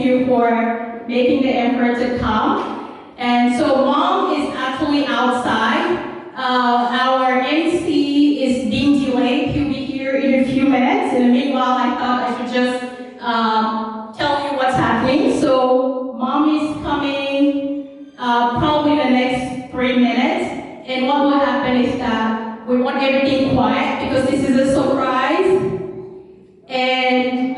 you for making the effort to come. And so mom is actually outside. Our MC is being delayed. He'll be here in a few minutes. In the meanwhile, I thought I should just tell you what's happening. So mom is coming probably in the next 3 minutes. And what will happen is that we want everything quiet because this is a surprise. And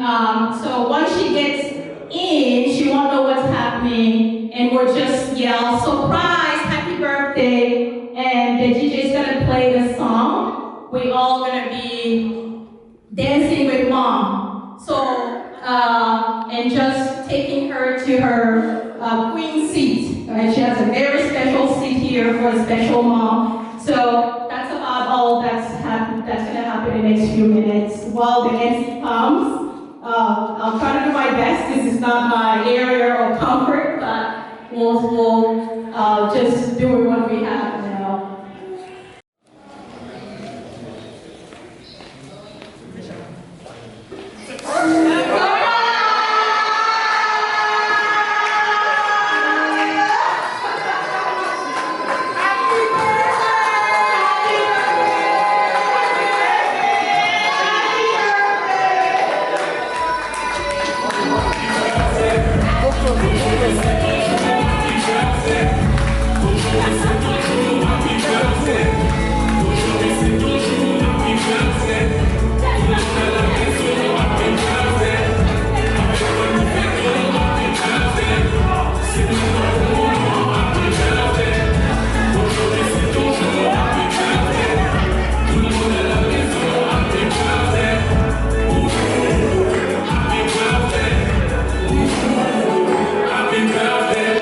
so once she gets in, she won't know what's happening, and we'll just yell, "Surprise, happy birthday!" And the DJ is gonna play the song. We're all gonna be dancing with mom. So, and just taking her to her queen seat. Right? She has a very special seat here for a special mom. So that's about all that's gonna happen in the next few minutes. While the MC comes, I'll try to do my best. This is not my area of comfort, but we'll just do what we have now. Happy birthday,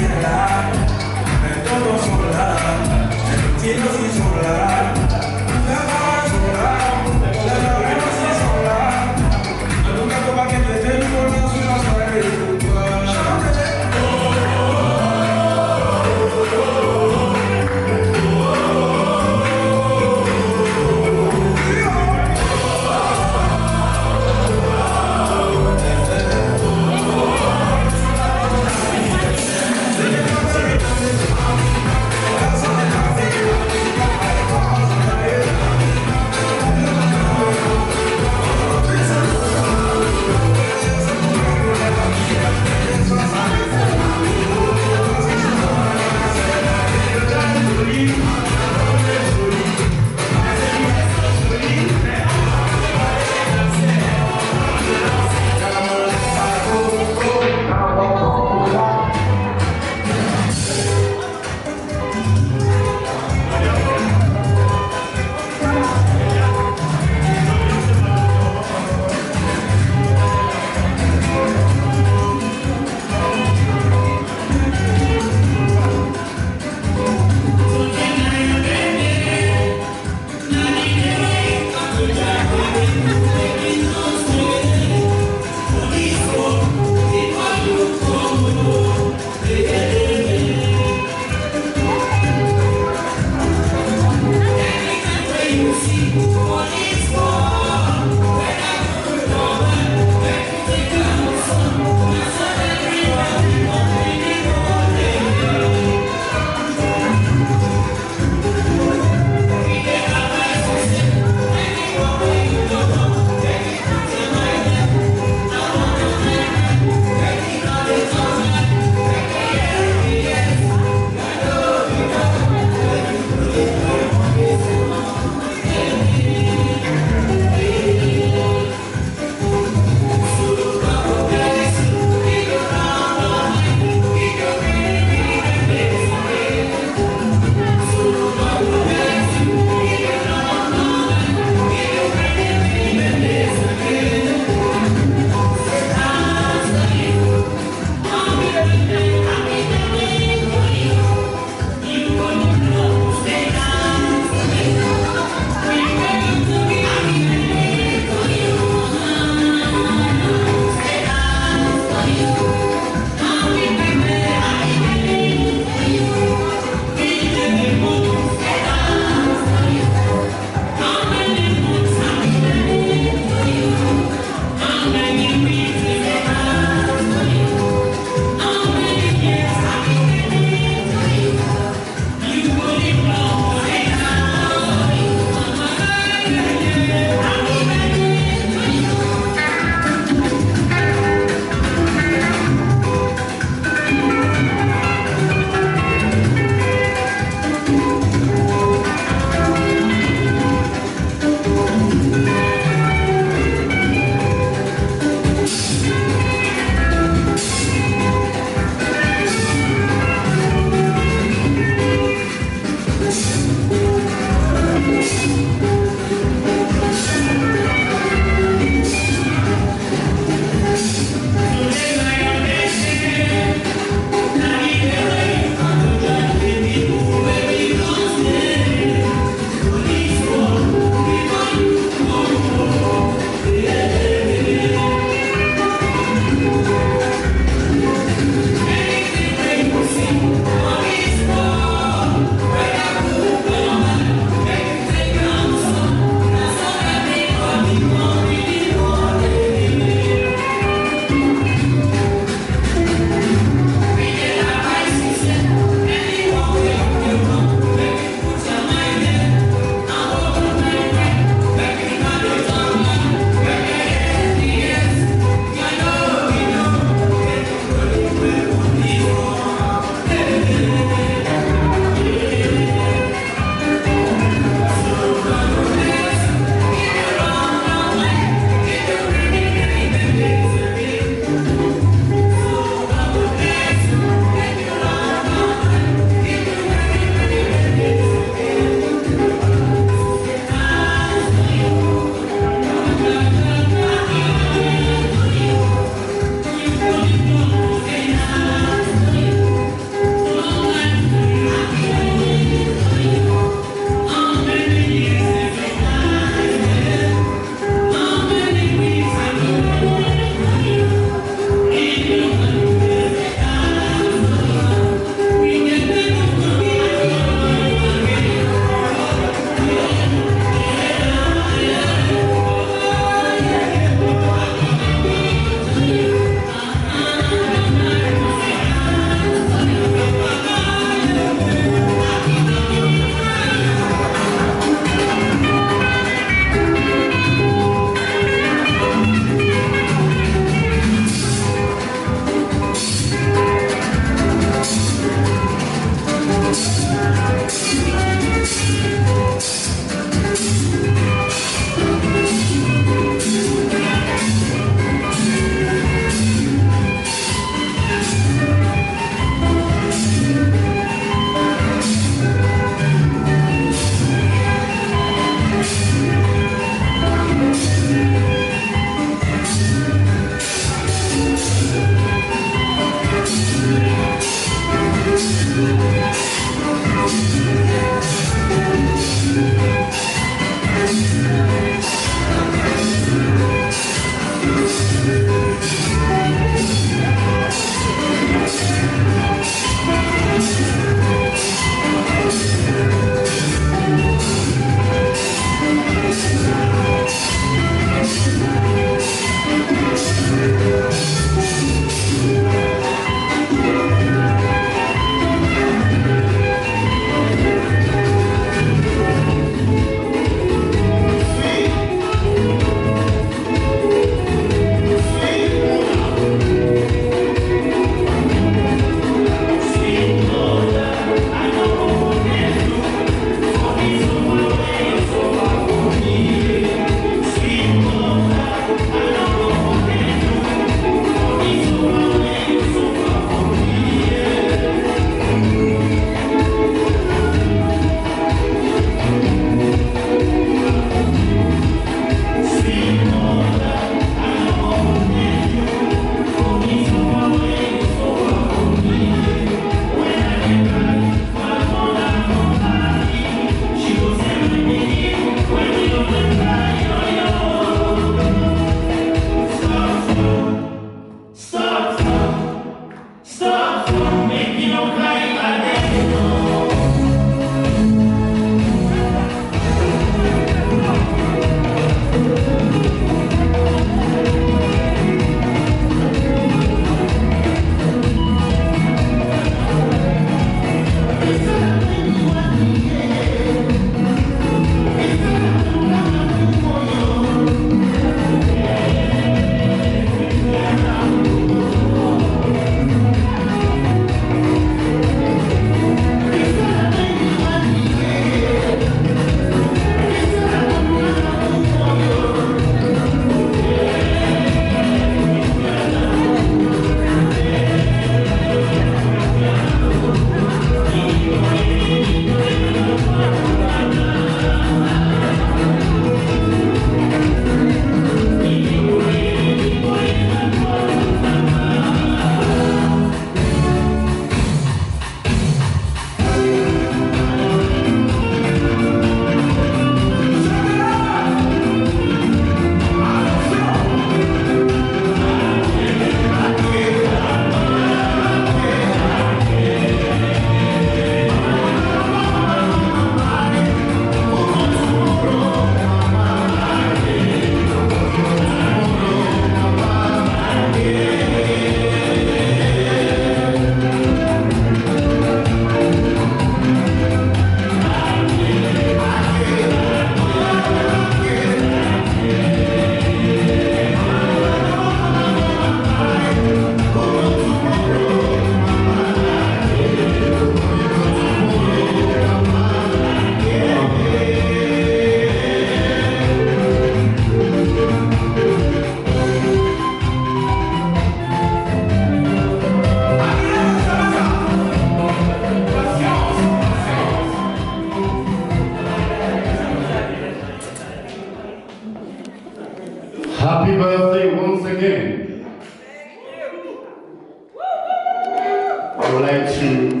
would like to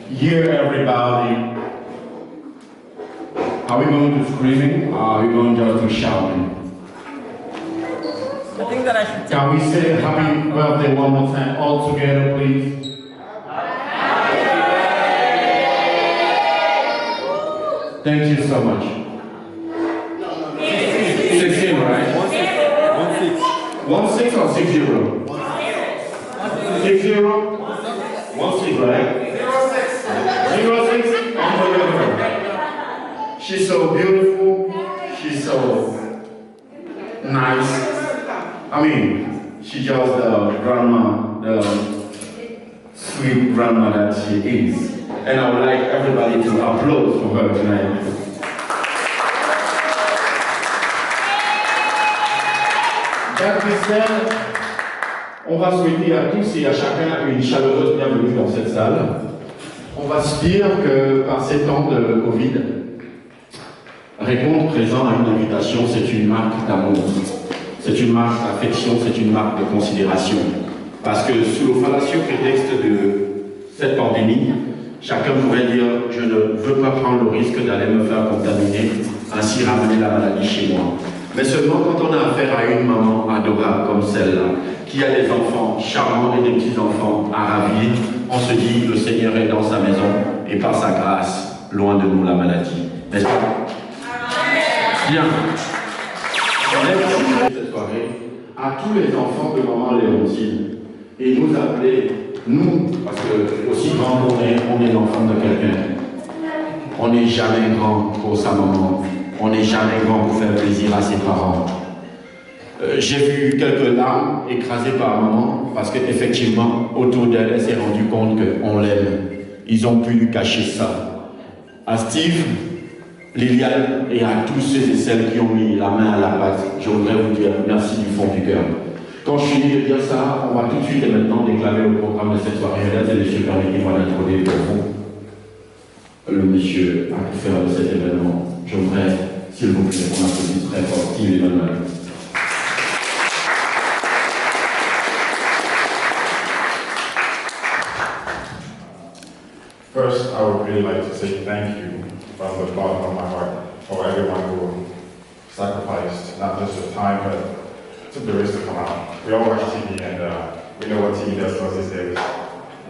hear everybody. Are we going to screaming or are we going just to shouting? I think that I should Can we say happy birthday one more time all together, please? Thank you so much. 16, right? 1 6 or 6 0? 6 0? 1 6, right? 0 6? She's so beautiful. She's so nice. I mean, she's just the grandma, the sweet grandma that she is. And I would like everybody to applaud for her tonight. That on va souhaiter à tous et à chacun une chaleureuse bienvenue dans cette salle. On va se dire que par ces temps de Covid, répondre présent à une invitation, c'est une marque d'amour, c'est une marque d'affection, c'est une marque de considération. Parce que sous le fallacieux prétexte de cette pandémie, chacun pourrait dire « je ne veux pas prendre le risque d'aller me faire contaminer, ainsi ramener la maladie chez moi ». Mais seulement quand on a affaire à une maman adorable comme celle-là, qui a des enfants charmants et des petits-enfants à ravir, on se dit « le Seigneur est dans sa maison et par sa grâce, loin de nous la maladie ». N'est-ce pas? Bien. On aime cette soirée à tous les enfants de maman Léontine et nous appeler, nous, parce que aussi grand qu'on est l'enfant de quelqu'un. On n'est jamais grand pour sa maman. On n'est jamais grand pour faire plaisir à ses parents. J'ai vu quelques larmes écrasées par maman parce qu'effectivement, autour d'elle, elle s'est rendue compte qu'on l'aime. Ils ont pu lui cacher ça. À Steve, Liliane et à tous ceux et celles qui ont mis la main à la pâte, je voudrais vous dire merci du fond du cœur. Quand je finis de dire ça, on va tout de suite et maintenant déclarer le programme de cette soirée. Mesdames et messieurs, permettez-moi d'introduire pour vous le monsieur à faire de cet événement. Je voudrais, s'il vous plaît, qu'on applaudisse très fort Steve Emmanuel. First, I would really like to say thank you from the bottom of my heart for everyone who sacrificed not just their time, but took the risk to come out. We all watch TV and we know what TV does to us these days.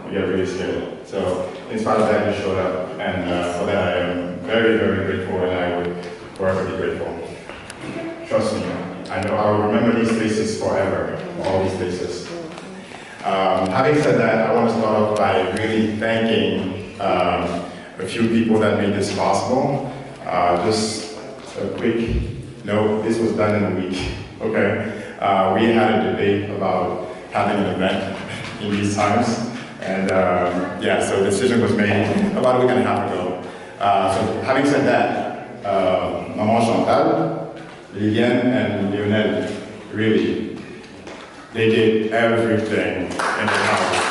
We get really scared. So, in spite of that, you showed up, and for that I am very, very grateful, and I would forever be grateful. Trust me, I know I will remember these faces forever, all these faces. Having said that, I want to start off by really thanking a few people that made this possible. Just a quick note, this was done in a week, okay? We had a debate about having an event in these times, and yeah, so a decision was made about a week and a half ago. So having said that, Maman Chantal, Liliane, and Lionel, really, they did everything in the house.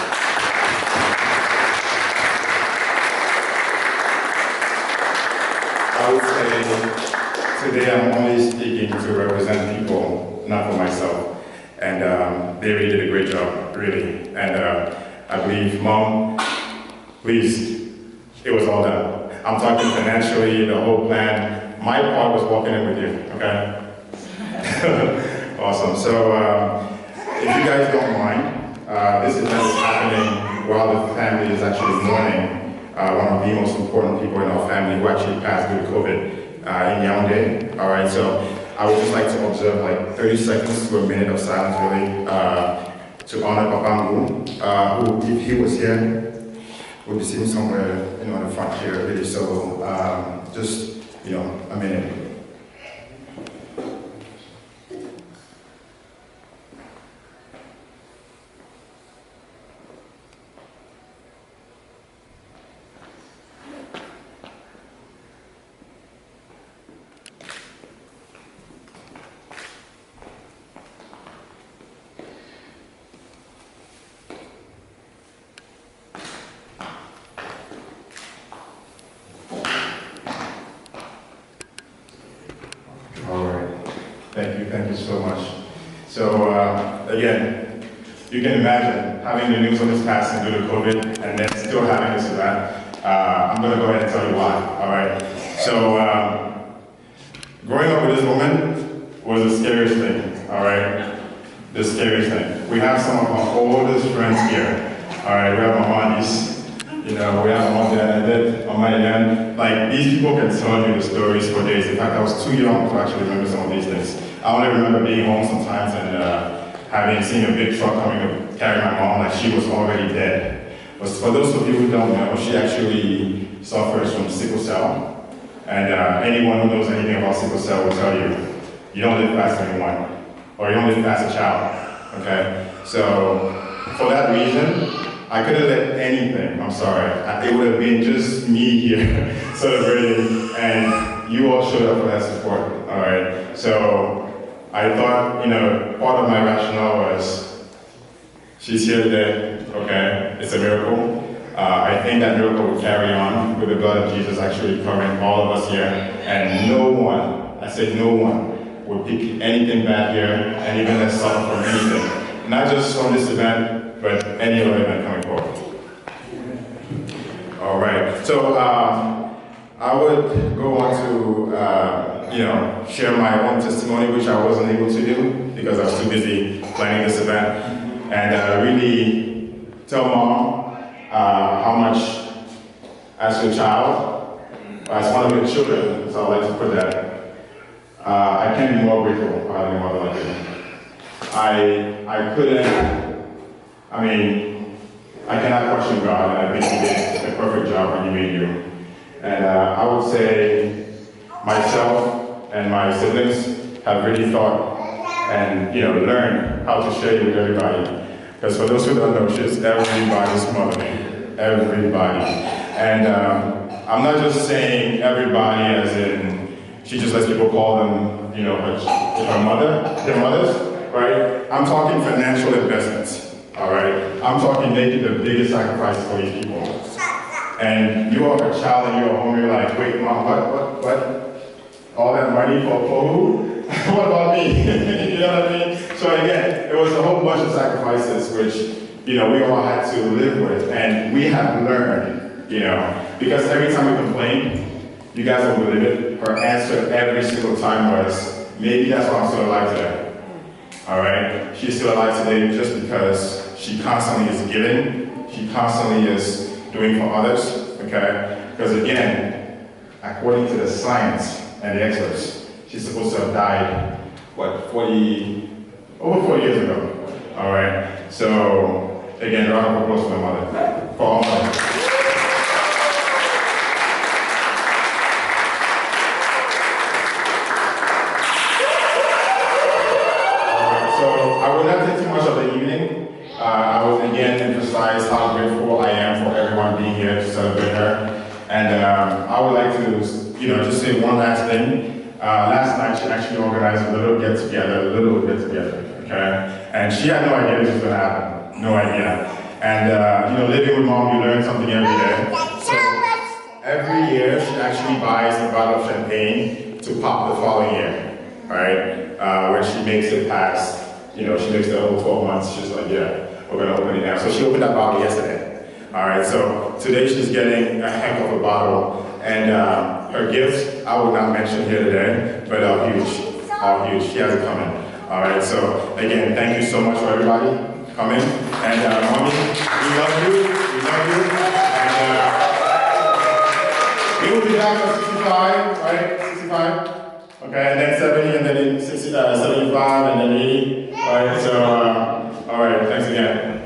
I would say today I'm only speaking to represent people, not for myself. And they really did a great job, really. And I believe, Mom, please, it was all done. I'm talking financially, the whole plan. My part was walking in with you, okay? Awesome. So, if you guys don't mind, this event is happening while the family is actually mourning one of the most important people in our family who actually passed due to COVID in Yaoundé. All right, so I would just like to observe like 30 seconds to a minute of silence, really, to honor Papa Ngou, who, if he was here, would be sitting somewhere, in the front here, really. So just, a minute. Thank you so much. So again, you can imagine having the news of his passing due to COVID and then still having this event, I'm going to go ahead and tell you why, all right? So, growing up with this woman was the scariest thing, all right? The scariest thing. We have some of our oldest friends here, all right? We have my aunties, you know, we have my dad, on my end. Like, these people can tell you the stories for days. In fact, I was too young to actually remember some of these things. I only remember being home sometimes and seen a big truck coming to carry my mom, like she was already dead. But for those of you who don't know, she actually suffers from sickle cell. And anyone who knows anything about sickle cell will tell you, you don't live past 21, or you don't live past a child, okay? So, for that reason, I could have let anything, I'm sorry, it would have been just me here celebrating, and you all showed up for that support, all right? So, I thought, you know, part of my rationale was, she's here today, okay? It's a miracle. I think that miracle will carry on with the blood of Jesus actually covering all of us here. And no one, I said no one, will pick anything bad here and even less suffer from anything. Not just from this event, but any other event coming forward. All right, so I would go on to, share my own testimony, which I wasn't able to do because I was too busy planning this event. And really tell Mom how much, as your child, as one of your children, so I like to put that, I can't be more grateful for having a mother like you. I cannot question God, and I think He did a perfect job when He made you. And I would say myself and my siblings have really thought and learned how to share with everybody. Because for those who don't know, she's everybody's mother. Everybody. And I'm not just saying everybody as in she just lets people call them, her mother, their mothers, right? I'm talking financial investments, all right? I'm talking making the biggest sacrifices for these people. And you are a child and you're home, you're like, wait, Mom, what? All that money for who? What about me? You know what I mean? So again, it was a whole bunch of sacrifices which, we all had to live with. And we have learned, because every time we complained, you guys don't believe it, her answer every single time was, maybe that's why I'm still alive today. All right? She's still alive today just because she constantly is giving, she constantly is doing for others, okay? Because again, according to the science and the experts, she's supposed to have died, over 40 years ago, all right? So, again, round of applause for my mother, for all mothers. I will not take too much of the evening. I will again emphasize how grateful I am for everyone being here to celebrate her. And I would like to, just say one last thing. Last night she actually organized a little get-together, okay? And she had no idea this was going to happen. No idea. And, living with Mom, you learn something every day. So every year she actually buys a bottle of champagne to pop the following year, right? When she makes it past, she makes the whole 12 months, she's like, yeah, we're gonna open it now. So she opened that bottle yesterday. All right, so today she's getting a heck of a bottle. And her gifts, I will not mention here today, but are huge. She has it coming. All right, so again, thank you so much for everybody coming. And Mommy, we love you. And we will be back at 65, right? 65. Okay, and then 70, and then 60, 75, and then 80. All right, so, all right, thanks again.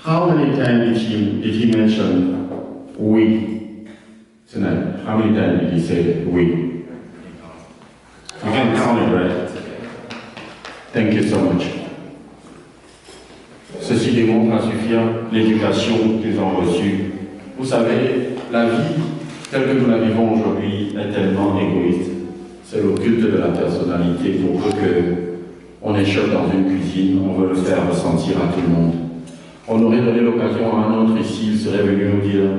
How many times did he mention we tonight? How many times did he say we? You can count it, right? Thank you so much. Ceci démontre à suffire l'éducation qu'ils ont reçue. Vous savez, la vie telle que nous la vivons aujourd'hui est tellement égoïste. C'est le culte de la personnalité. Pour peu qu'on échoppe dans une cuisine, on veut le faire ressentir à tout le monde. On aurait donné l'occasion à un autre ici, il serait venu nous dire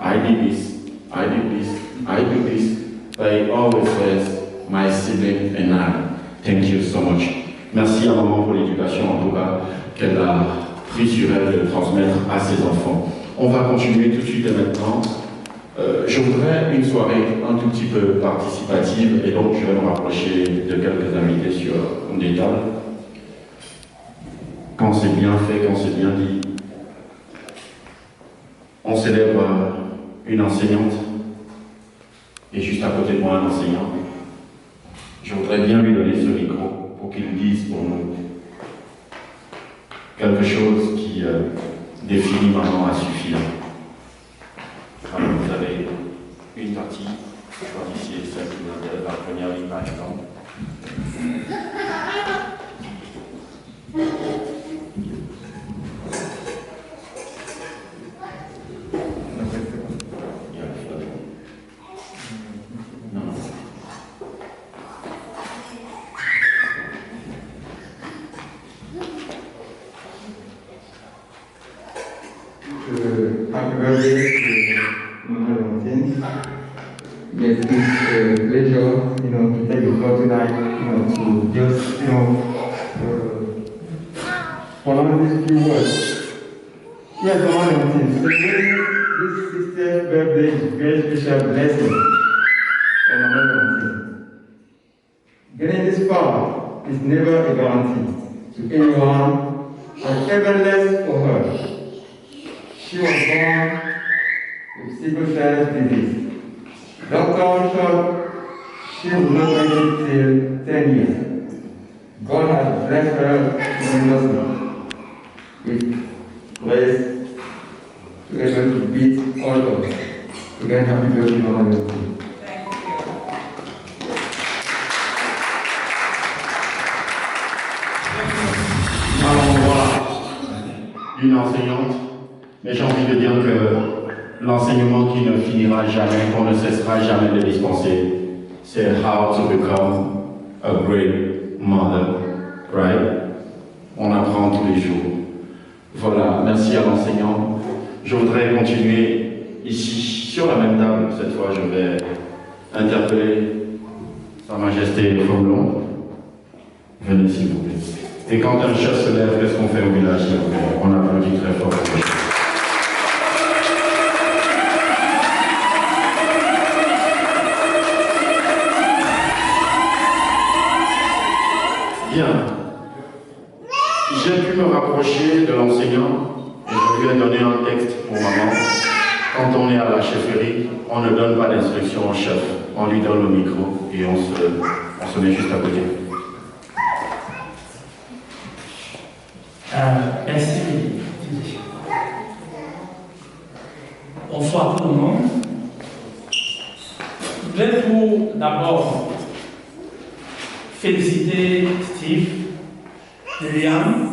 I did this, I do this. But he always says, my sibling and I. Thank you so much. Merci à maman pour l'éducation, en tout cas, qu'elle a pris sur elle de transmettre à ses enfants. On va continuer tout de suite et maintenant. Je voudrais une soirée un tout petit peu participative et donc je vais me rapprocher de quelques invités sur des tables. Quand c'est bien fait, quand c'est bien dit, on célèbre une enseignante et juste à côté de moi un enseignant. Je voudrais bien lui donner ce micro pour qu'il dise pour nous quelque chose qui définit maman à suffire. Alors, vous avez une partie, choisissez celle qui vous intéresse, la première ligne par exemple. Happy birthday to Mama Valentine. Yes, it's a pleasure, to take the floor tonight, to just, follow these few words. Yes, Mama Valentine, celebrating this 60th birthday is a very special blessing for Mama Valentine. Getting this far is never a guarantee to anyone, and even less for her. She was born with sickle cell disease. Doctor thought she would not make it till 10 years. God has blessed her tremendously with grace to be able to beat all of us. Again, happy birthday, Mama Valentine. Alors, voilà une enseignante. Mais j'ai envie de dire que l'enseignement qui ne finira jamais, qu'on ne cessera jamais de dispenser, c'est how to become a great mother, right? On apprend tous les jours. Voilà, merci à l'enseignant. Je voudrais continuer ici, sur la même table. Cette fois, je vais interpeller Sa Majesté Foblon. Venez s'il vous plaît. Et quand un chef se lève, qu'est-ce qu'on fait au village? On applaudit très fort. Bien. J'ai pu me rapprocher de l'enseignant et je lui ai donné un texte pour maman. Quand on est à la chefferie, on ne donne pas d'instruction au chef. On lui donne le micro et on se met juste à côté. Merci. Bonsoir tout le monde. Je voulais tout d'abord féliciter Steve, Liliane,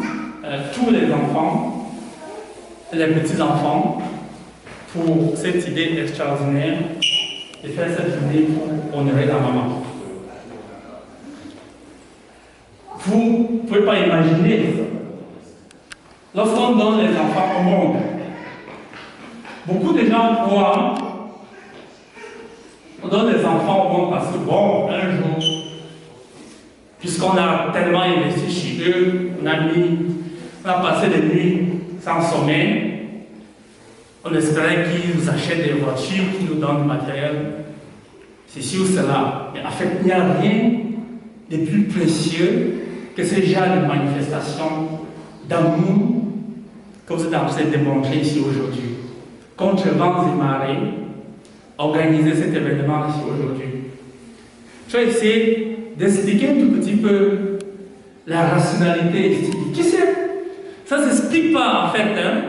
tous les enfants, les petits-enfants, pour cette idée extraordinaire de faire cette journée pour honorer la maman. Vous ne pouvez pas imaginer, lorsqu'on donne les enfants au monde, beaucoup de gens croient qu'on donne les enfants au monde parce que, bon, un jour, puisqu'on a tellement investi chez eux, on a passé des nuits sans sommeil, on espérait qu'ils nous achètent des voitures, qu'ils nous donnent du matériel, ceci ou cela. Mais en fait, il n'y a rien de plus précieux que ce genre de manifestation d'amour que vous êtes en train de démontrer ici aujourd'hui. Contre vents et marées, organiser cet événement ici aujourd'hui. Je vais essayer d'expliquer un tout petit peu la rationalité esthétique. Tu sais, ça ne s'explique pas en fait. Hein?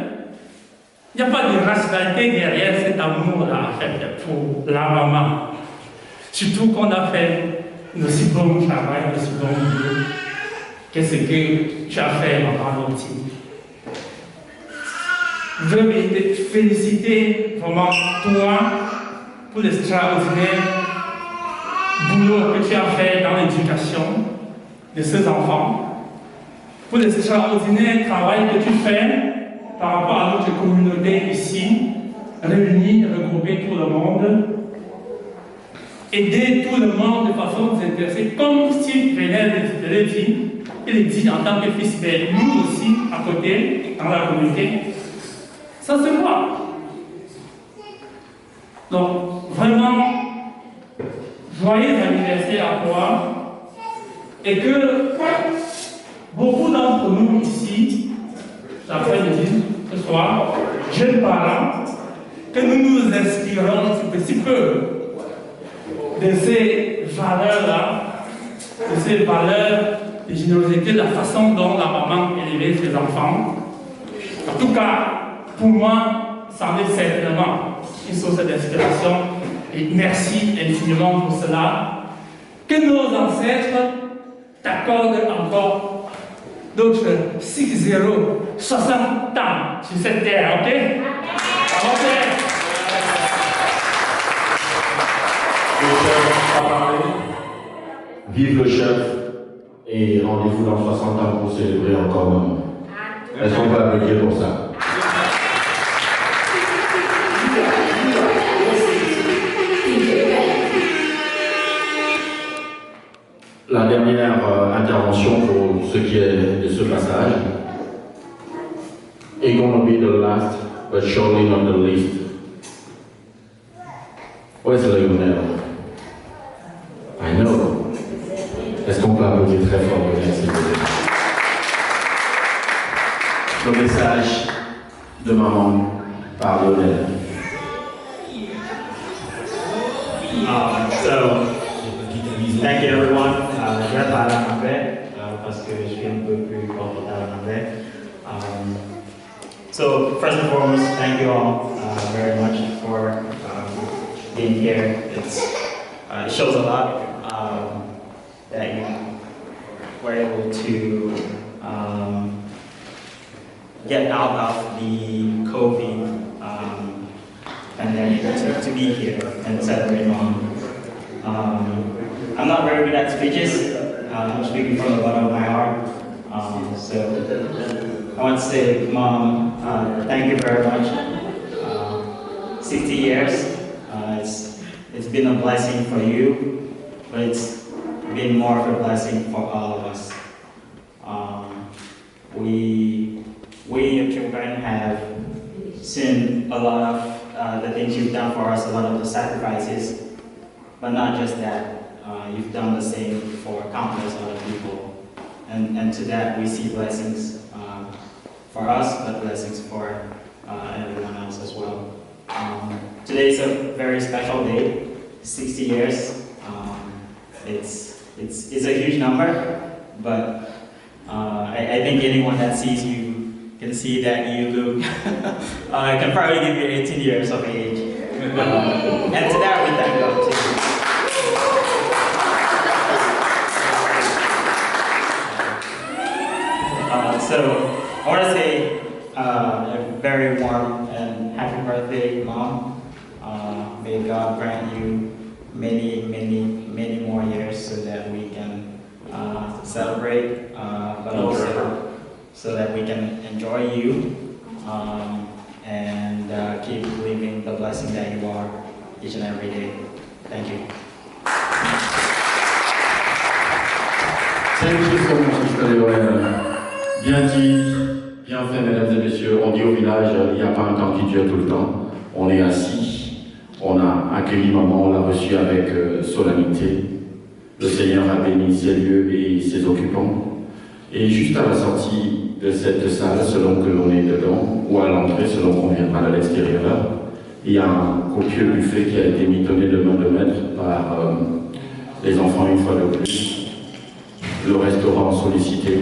Il n'y a pas de rationalité derrière cet amour-là en fait pour la maman. Surtout qu'on a fait un aussi bon travail, un aussi bon boulot. Qu'est-ce que tu as fait, maman Loti? Je veux te féliciter vraiment toi pour l'extraordinaire boulot que tu as fait dans l'éducation de ces enfants, pour l'extraordinaire travail que tu fais par rapport à notre communauté ici, réunir, regrouper tout le monde, aider tout le monde de façon désintéressée, comme Steve venait de le dire. Il dit en tant que fils, mais nous aussi, à côté, dans la communauté, ça se voit. Donc, vraiment, joyeux anniversaire à toi, et que beaucoup d'entre nous ici, l'après-midi, ce soir, jeunes parents, que nous nous inspirons un petit peu de ces valeurs-là, de ces valeurs de générosité, de la façon dont la maman élevait ses enfants. En tout cas, pour moi, ça en est certainement une source d'inspiration. Et merci infiniment pour cela. Que nos ancêtres t'accordent encore d'autres 60 ans sur cette terre, ok? Bravo, Père. Le chef a parlé. Vive le chef et rendez-vous dans 60 ans pour célébrer encore maman. Est-ce qu'on peut applaudir pour ça? La dernière intervention pour ce qui est de ce passage est going to be the last, but surely not the least. Where's Lionel? I know. Est-ce qu'on peut applaudir très fort pour merci? Le message de maman par Lionel. Thank you everyone. Je vais parler en anglais parce que je suis un peu plus confortable en anglais. So first and foremost, thank you all very much for being here. It shows a lot that you were able to get out of the COVID pandemic to be here and celebrate Mom. I'm not very good at speeches. I'm speaking from the bottom of my heart. So I want to say, Mom, thank you very much. 60 years, it's been a blessing for you, but it's been more of a blessing for all of us. We your children have seen a lot of the things you've done for us, a lot of the sacrifices, but not just that. You've done the same for countless other people. And to that we see blessings for us, but blessings for everyone else as well. Today is a very special day, 60 years. It's a huge number, but I think anyone that sees you can see that you look, can probably give you 18 years of age. And to that we thank God too. So I want to say a very warm and happy birthday, Mom. May God grant you many, many, many more years so that we can celebrate, but also so that we can enjoy you and keep living the blessing that you are each and every day. Thank you. Thank you so much, Mr. Léonel. Bien dit, bien fait, mesdames et messieurs. On dit au village, il n'y a pas un temps qui dure tout le temps. On est assis, on a accueilli maman, on l'a reçu avec solennité. Le Seigneur a béni ces lieux et ses occupants. Et juste à la sortie de cette salle, selon que l'on est dedans, ou à l'entrée, selon qu'on viendra de l'extérieur, il y a un copieux buffet qui a été mitonné de main de maître par les enfants une fois de plus. Le restaurant sollicité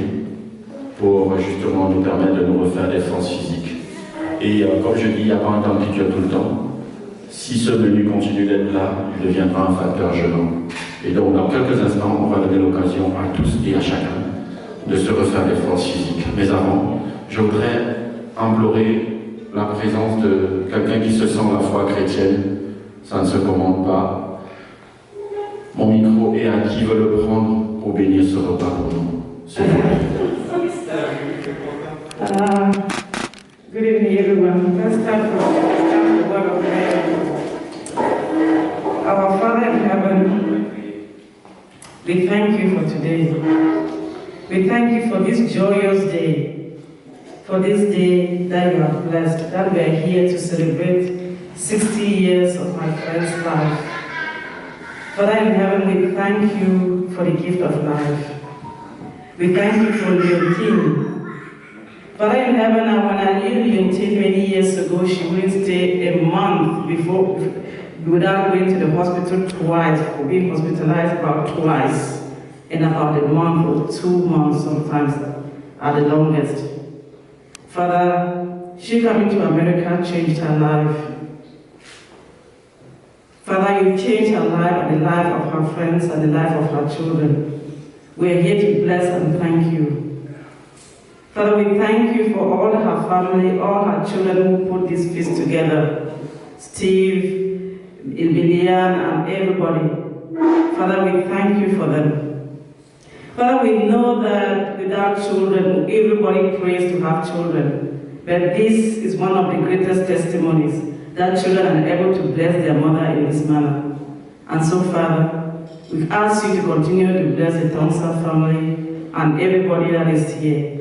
pour justement nous permettre de nous refaire des forces physiques. Et comme je dis, il n'y a pas un temps qui dure tout le temps. Si ce menu continue d'être là, il deviendra un facteur gênant. Et donc dans quelques instants, on va donner l'occasion à tous et à chacun de se refaire des forces physiques. Mais avant, je voudrais implorer la présence de quelqu'un qui se sent la foi chrétienne. Ça ne se commande pas. Mon micro est à qui veut le prendre pour bénir ce repas pour nous. S'il vous plaît. Good evening, everyone. Let's start from the word of We thank you for today. We thank you for this joyous day, for this day that you have blessed, that we are here to celebrate 60 years of my friend's life. Father in heaven, we thank you for the gift of life. We thank you for Leontine. Father in heaven, when I knew Leontine many years ago, she wouldn't stay a month without going to the hospital twice, for being hospitalized about twice in about a month or 2 months sometimes at the longest. Father, she coming to America changed her life. Father, you changed her life and the life of her friends and the life of her children. We are here to bless and thank you. Father, we thank you for all her family, all her children who put this feast together. Steve, Emilian, and everybody. Father, we thank you for them. Father, we know that without children, everybody prays to have children. But this is one of the greatest testimonies, that children are able to bless their mother in this manner. And so, Father, we ask you to continue to bless the Thompson family and everybody that is here.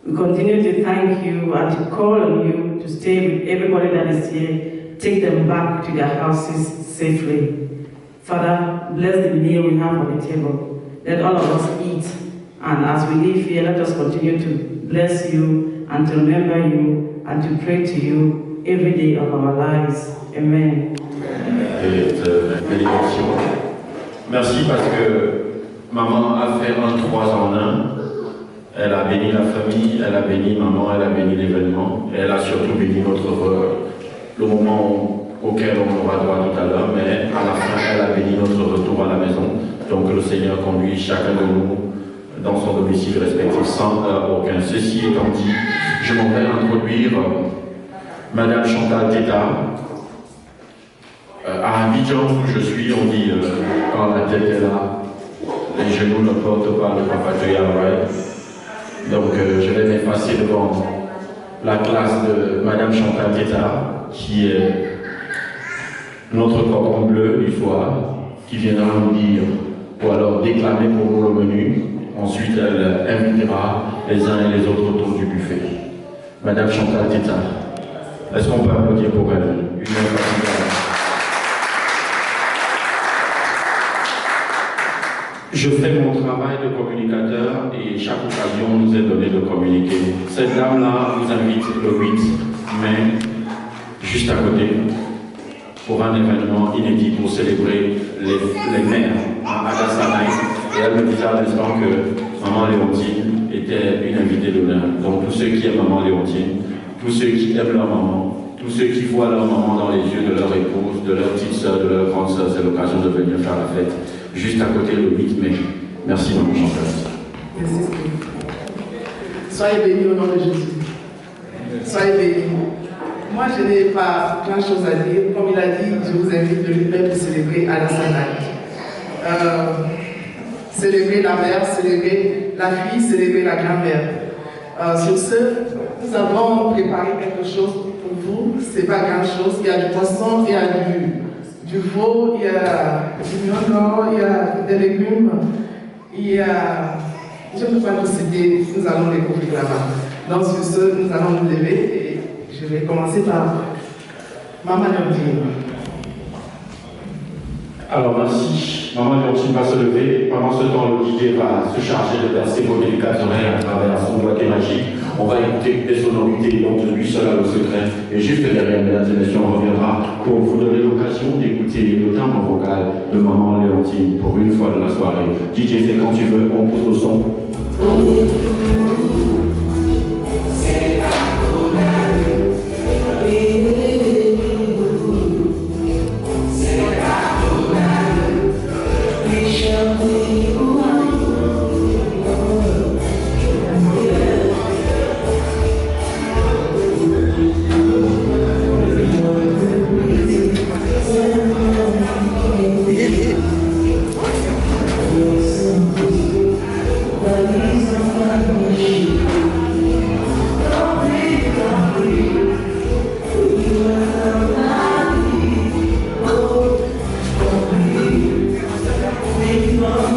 We continue to thank you and to call on you to stay with everybody that is here, take them back to their houses safely. Father, bless the meal we have on the table. Let all of us eat, and as we leave here, let us continue to bless you and to remember you and to pray to you every day of our lives. Amen. Et bénédiction. Merci parce que maman a fait un 3 en 1. Elle a béni la famille, elle a béni maman, elle a béni l'événement, et elle a surtout béni le moment auquel on aura droit tout à l'heure, mais à la fin, elle a béni notre retour à la maison. Donc le Seigneur conduit chacun de nous dans son domicile respectif sans aucun. Ceci étant dit, je m'en vais introduire Madame Chantal Teta. À Abidjan, où je suis, on dit quand la tête est là, les genoux ne portent pas le Papatoya. Donc je vais m'effacer devant la classe de Madame Chantal Teta, qui est notre cordon bleu du soir, qui viendra nous dire, ou alors déclamer pour nous le menu. Ensuite, elle invitera les uns et les autres autour du buffet. Madame Chantal Teta, est-ce qu'on peut applaudir pour elle? Une Je fais mon travail de communicateur et chaque occasion nous est donnée de communiquer. Cette dame-là vous invite le 8 mai, juste à côté, pour un événement inédit pour célébrer les mères à Adasanaï. Et elle me disait à l'instant que Maman Léontine était une invitée d'honneur. Donc tous ceux qui aiment Maman Léontine, tous ceux qui aiment leur maman, tous ceux qui voient leur maman dans les yeux de leur épouse, de leur petite soeur, de leur grande soeur, c'est l'occasion de venir faire la fête. Juste à côté le 8 mai. Merci Maman Chantal. Merci. Soyez bénis au nom de Jésus. Soyez bénis. Moi, je n'ai pas grand chose à dire. Comme il a dit, je vous invite de lui-même pour célébrer Adasanaï. Célébrer la mère, célébrer la fille, célébrer la grand-mère. Sur ce, nous avons préparé quelque chose pour vous. Ce n'est pas grand chose. Il y a du poisson, il y a du veau, il y a du miondo, il y a des légumes, il y a... Je ne peux pas vous citer, nous allons découvrir là-bas. Donc sur ce, nous allons nous lever et je vais commencer par Maman Léontine. Alors merci. Maman Léontine va se lever. Pendant ce temps, le DJ va se charger de verser vos délicates oreilles à travers son boîtier magique. On va écouter des sonorités dont lui seul a le secret. Et juste derrière, mesdames et messieurs, on reviendra pour vous donner l'occasion d'écouter le timbre vocal de Maman Léontine pour une fois de la soirée. DJ, c'est quand tu veux, on pousse au son.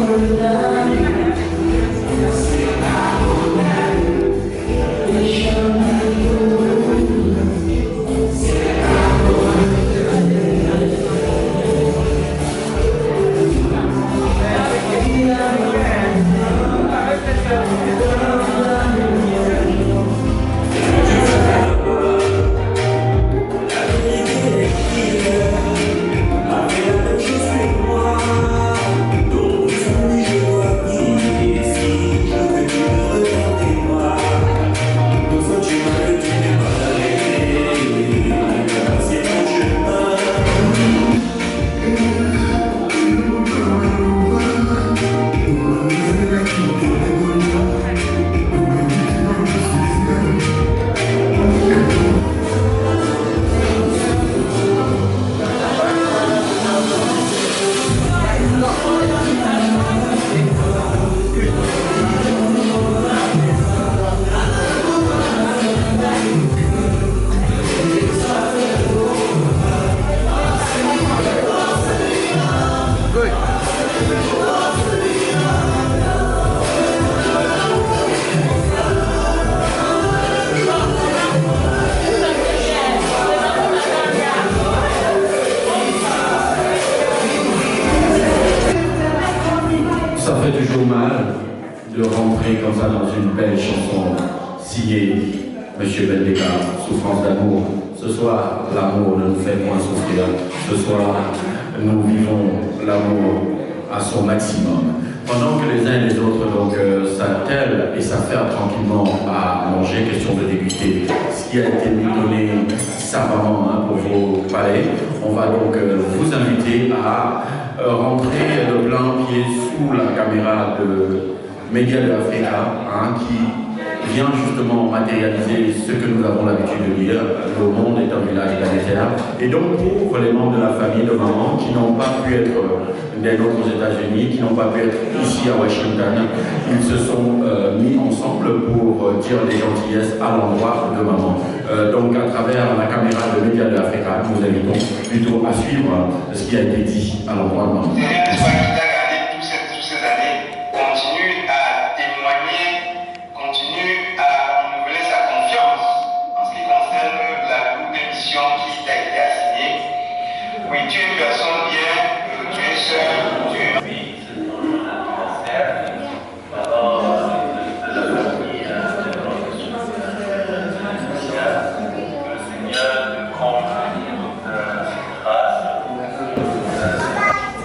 Thank you. fait toujours mal de rentrer comme ça dans une belle chanson signée Monsieur Bendeka, Souffrance d'amour. Ce soir, l'amour ne nous fait point souffrir. Ce soir, nous vivons l'amour à son maximum. Pendant que les uns et les autres donc s'attellent et s'affairent tranquillement à manger, question de déguster ce qui a été donné savamment pour vos palais, on va donc vous inviter à rentrer de plein pied sous la caméra de Média de Africa, qui vient justement matérialiser ce que nous avons l'habitude de dire. Le monde est un village planétaire. Et donc pour les membres de la famille de maman qui n'ont pas pu être des nôtres aux États-Unis, qui n'ont pas pu être ici à Washington, ils se sont mis ensemble pour dire des gentillesses à l'endroit de maman. Donc à travers la caméra de Média de Africa, nous vous invitons plutôt à suivre ce qui a été dit à l'endroit de maman.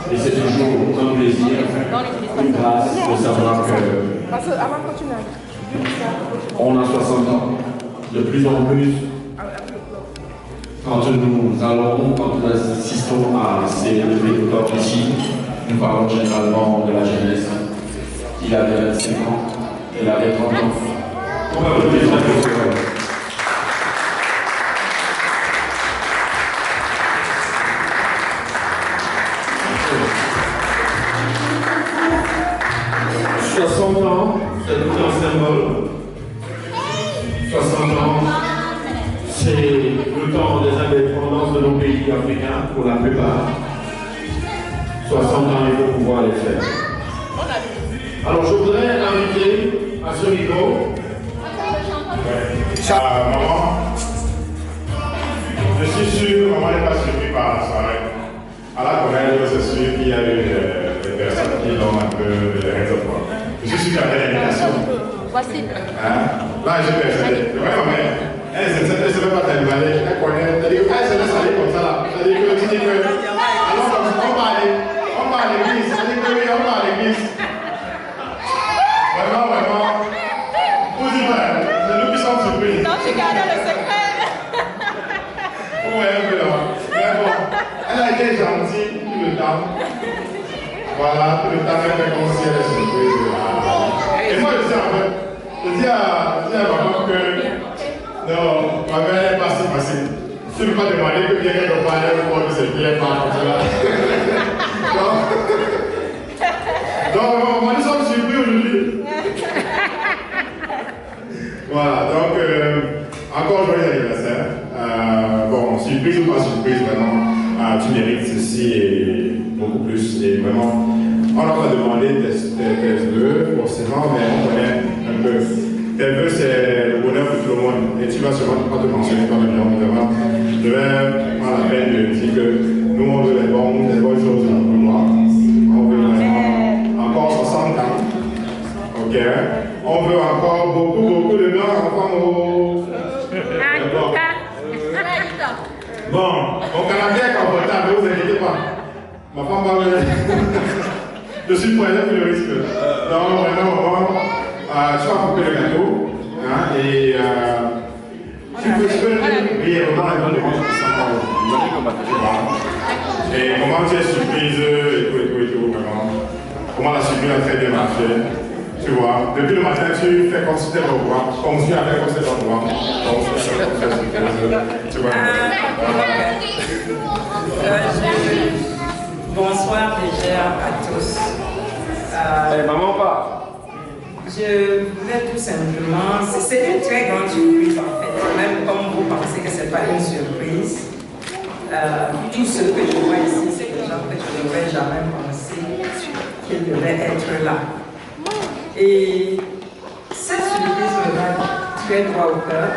Et c'est toujours un plaisir, une grâce de savoir que on a 60 ans, de plus en plus, quand nous assistons à ces levées de corps ici, nous parlons généralement de la jeunesse. Il avait 25 ans, il avait 30 ans. On va vous dire ça. 60 ans, c'est tout un symbole. 60 ans, c'est le temps des indépendances de nos pays africains, pour la plupart. 60 ans, il faut pouvoir les faire. Alors, je voudrais inviter à ce niveau. Maman, je suis sûr, maman n'est pas surpris par la soirée. À la connaître, c'est sûr qu'il y a des personnes qui l'ont un peu de raison. Je suis sûr qu'il y a des invitations. Voici. Là, j'ai pensé, ouais, ma mère, elle ne sait pas t'invaler, elle connaît, elle dit, elle se laisse aller comme ça là. C'est-à-dire que tu dis que, alors on va à l'église, c'est-à-dire que oui, on va à l'église. Vraiment, vous y va, c'est nous qui sommes surpris. Non, tu gardes le secret. Ouais, un peu là. Mais bon, elle a été gentille tout le temps. Voilà, tout le temps, elle fait comme si elle est surprise. Et moi, je dis en fait, je dis à maman que non, ma mère n'est pas si facile. Je ne peux pas demander que bien quelque part, elle me que c'est bien pas comme ça. Donc, nous sommes surpris aujourd'hui. Voilà, donc, encore joyeux anniversaire. Bon, surprise ou pas surprise, vraiment, tu mérites ceci et beaucoup plus. Et vraiment, on n'a pas demandé tes vœux, forcément, mais on connaît un peu. Tes vœux, c'est le bonheur de tout le monde. Et tu vas sûrement pas te mentionner comme un évidemment. Je vais prendre la peine de dire que nous, on veut les bonnes choses dans le noir. On veut vraiment encore 60 ans. Ok? On veut encore beaucoup de blancs enfants Bon, mon canapé est confortable, ne vous inquiétez pas. Ma femme va me... Je suis prêt à le risque. Donc, vraiment, tu vas couper le gâteau. Hein, et tu peux brièvement répondre et comment tu es surprise et tout, vraiment. Comment la surprise a très bien marché. Tu vois, depuis le matin, tu fais comme si tu étais au revoir, continue à faire comme si tu étais au revoir. Tu vois. Bonsoir déjà à tous. Maman pas. Je voulais tout simplement, c'est une très grande surprise en fait, même comme vous pensez que ce n'est pas une surprise. Tout ce que je vois ici, c'est des gens que je n'aurais jamais pensé qu'ils devaient être là. Et cette surprise me va très droit au cœur.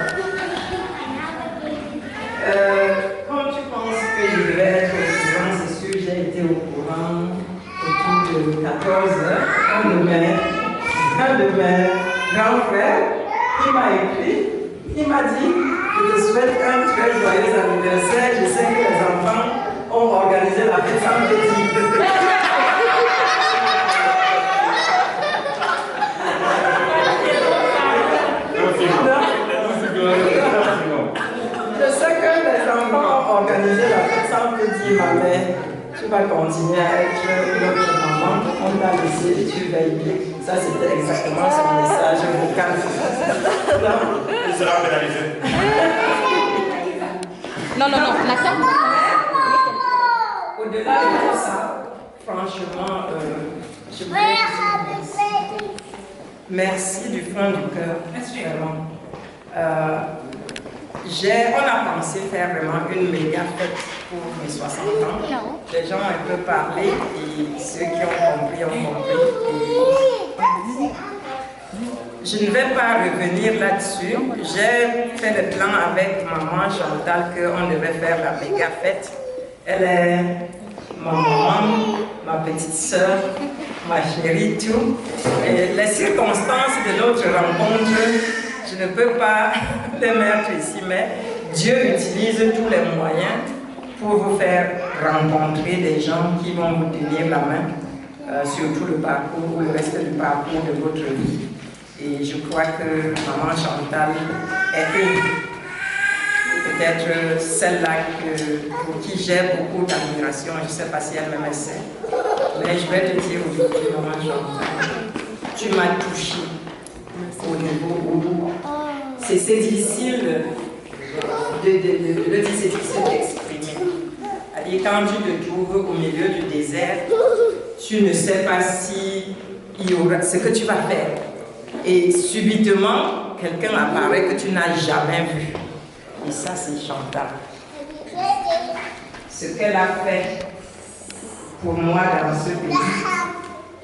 Quand tu penses que je devais être au courant, c'est sûr, j'ai été au courant autour de de 14 heures, un de mes grands frères, qui m'a écrit, il m'a dit, je te souhaite un très joyeux anniversaire, je sais que les enfants ont organisé la fête sans petit. Je sais que les enfants ont organisé la fête sans petit, ma mère. Tu vas continuer à être notre maman, on t'a laissé, tu vas y bien. Ça, c'était exactement son message vocal. Il sera pénalisé. Non, la carte. Au-delà de tout ça, franchement, je voulais dire merci du fond du cœur, vraiment. On a pensé faire vraiment une méga fête pour mes 60 ans. Les gens un peu parlé et ceux qui ont compris ont compris. Et je ne vais pas revenir là-dessus. J'ai fait le plan avec maman Chantal qu'on devait faire la méga fête. Elle est ma maman, ma petite soeur, ma chérie, tout. Et les circonstances de notre rencontre, je ne peux pas les mettre ici, mais Dieu utilise tous les moyens pour vous faire rencontrer des gens qui vont vous tenir la main sur tout le parcours ou le reste du parcours de votre vie. Et je crois que maman Chantal est peut-être celle-là pour qui j'ai beaucoup d'admiration. Je ne sais pas si elle-même sait. Mais je vais te dire aujourd'hui, maman Chantal, tu m'as touchée au niveau où c'est difficile de le dire, c'est difficile d'exprimer. Quand tu te trouves au milieu du désert, tu ne sais pas si il y aura ce que tu vas faire. Et subitement, quelqu'un apparaît que tu n'as jamais vu. Et ça, c'est Chantal. Ce qu'elle a fait pour moi dans ce pays,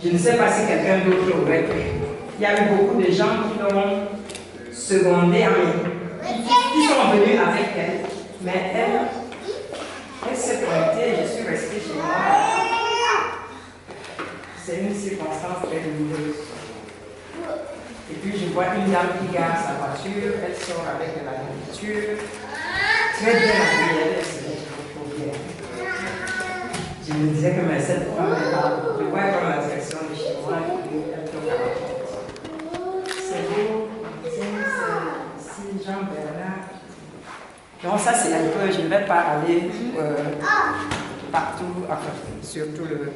je ne sais pas si quelqu'un d'autre aurait fait. Il y a eu beaucoup de gens qui l'ont secondée, qui sont venus avec elle, mais elle s'est pointée, je suis restée chez moi. C'est une circonstance très douloureuse. Et puis je vois une dame qui garde sa voiture, elle sort avec de la nourriture, très bien habillée, elle se met trop bien. Je me disais que mais cette femme est là, je vois comme la direction de chez moi, elle toque à la porte. C'est beau, c'est Jean-Bernard. Donc ça c'est un peu, je ne vais pas aller partout, enfin, surtout le...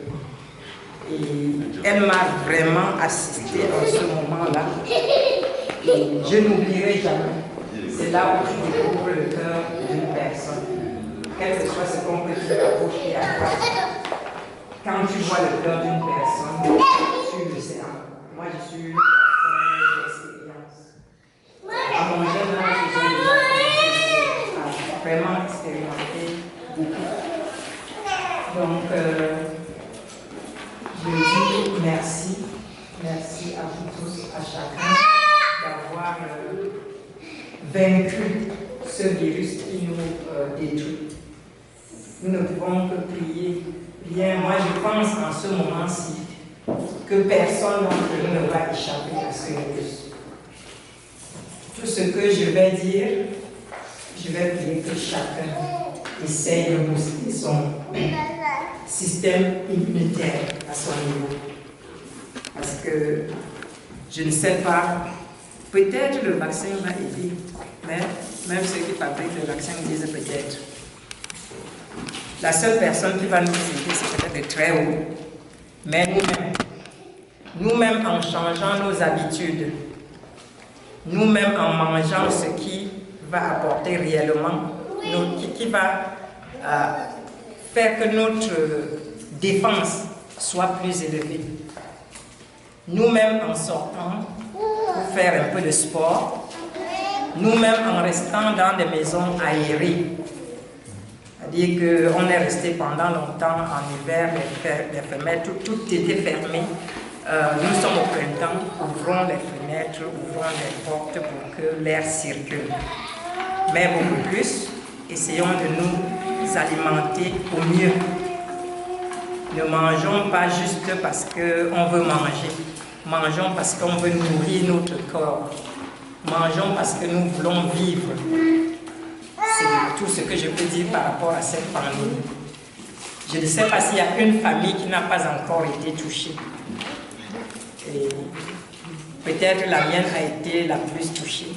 Et elle m'a vraiment assisté en ce moment-là. Et je n'oublierai jamais. C'est là où je découvre le cœur d'une personne. Quel que soit ce qu'on peut dire à gauche et à droite. Quand tu vois le cœur d'une personne, tu le sais. Moi, je suis une personne d'expérience. À mon jeune âge, j'ai vraiment expérimenté beaucoup. Donc, je dis merci à vous tous, à chacun, d'avoir vaincu ce virus qui nous détruit. Nous ne pouvons que prier. Bien, moi je pense en ce moment-ci que personne d'entre nous ne va échapper à ce virus. Tout ce que je vais dire, je vais prier que chacun essaye de booster son système immunitaire à son niveau. Parce que je ne sais pas, peut-être le vaccin va aider, mais même ceux qui fabriquent le vaccin disent peut-être. La seule personne qui va nous aider, c'est peut-être de très haut. Mais nous-mêmes en changeant nos habitudes, nous-mêmes en mangeant ce qui va apporter réellement, qui va faire que notre défense soit plus élevée. Nous-mêmes en sortant pour faire un peu de sport, nous-mêmes en restant dans des maisons aérées. C'est-à-dire qu'on est resté pendant longtemps en hiver, les fenêtres, tout était fermé. Nous sommes au printemps, ouvrons les fenêtres, ouvrons les portes pour que l'air circule. Mais beaucoup plus, essayons de nous alimenter au mieux. Ne mangeons pas juste parce qu'on veut manger. Mangeons parce qu'on veut nourrir notre corps. Mangeons parce que nous voulons vivre. C'est tout ce que je peux dire par rapport à cette pandémie. Je ne sais pas s'il y a une famille qui n'a pas encore été touchée. Et peut-être la mienne a été la plus touchée.